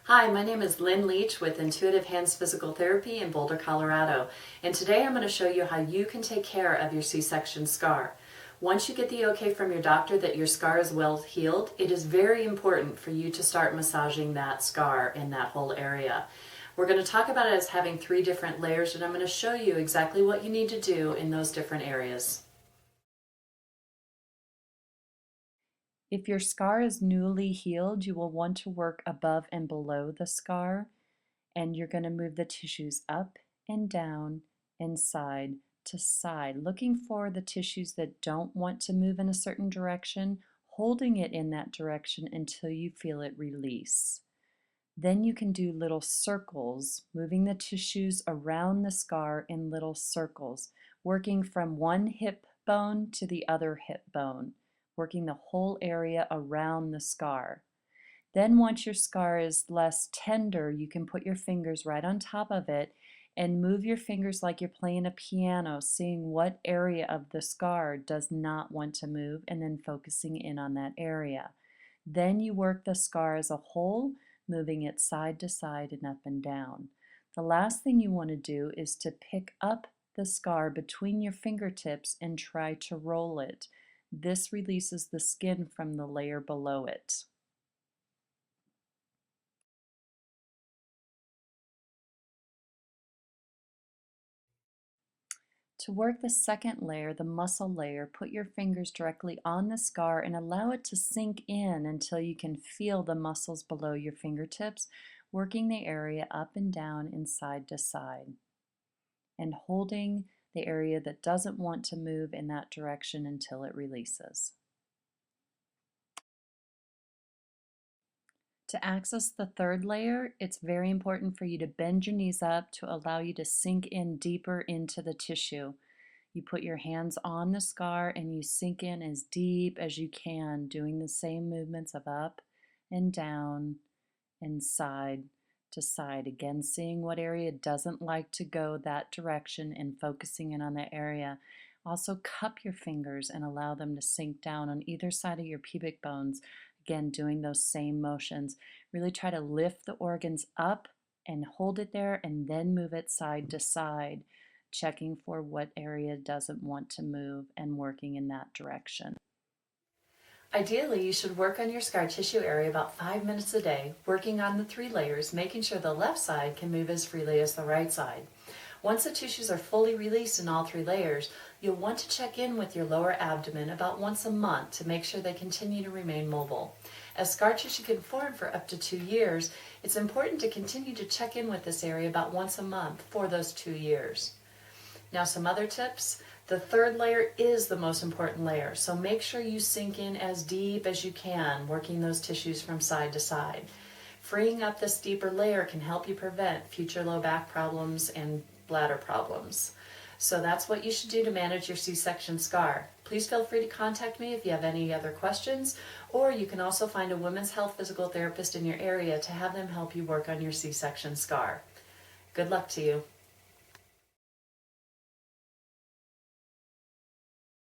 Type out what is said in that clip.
Hi, my name is Lynn Leach with Intuitive Hands Physical Therapy in Boulder, Colorado. And today I'm going to show you how you can take care of your C-section scar. Once you get the okay from your doctor that your scar is well healed, it is very important for you to start massaging that scar in that whole area. We're going to talk about it as having 3 different layers, and I'm going to show you exactly what you need to do in those different areas. If your scar is newly healed, you will want to work above and below the scar, and you're going to move the tissues up and down and side to side, looking for the tissues that don't want to move in a certain direction, holding it in that direction until you feel it release. Then you can do little circles, moving the tissues around the scar in little circles, working from one hip bone to the other hip bone, working the whole area around the scar. Then once your scar is less tender, you can put your fingers right on top of it and move your fingers like you're playing a piano, seeing what area of the scar does not want to move and then focusing in on that area. Then you work the scar as a whole, moving it side to side and up and down. The last thing you want to do is to pick up the scar between your fingertips and try to roll it. This releases the skin from the layer below it. To work the second layer, the muscle layer, put your fingers directly on the scar and allow it to sink in until you can feel the muscles below your fingertips, working the area up and down and side to side, and holding the area that doesn't want to move in that direction until it releases. To access the third layer, it's very important for you to bend your knees up to allow you to sink in deeper into the tissue. You put your hands on the scar and you sink in as deep as you can, doing the same movements of up and down and side to side. Again, seeing what area doesn't like to go that direction and focusing in on that area. Also, cup your fingers and allow them to sink down on either side of your pubic bones. Again, doing those same motions. Really try to lift the organs up and hold it there and then move it side to side, checking for what area doesn't want to move and working in that direction. Ideally, you should work on your scar tissue area about 5 minutes a day, working on the 3 layers, making sure the left side can move as freely as the right side. Once the tissues are fully released in all 3 layers, you'll want to check in with your lower abdomen about once a month to make sure they continue to remain mobile. As scar tissue can form for up to 2 years, it's important to continue to check in with this area about once a month for those 2 years. Now, some other tips. The third layer is the most important layer, so make sure you sink in as deep as you can, working those tissues from side to side. Freeing up this deeper layer can help you prevent future low back problems and bladder problems. So that's what you should do to manage your C-section scar. Please feel free to contact me if you have any other questions, or you can also find a women's health physical therapist in your area to have them help you work on your C-section scar. Good luck to you.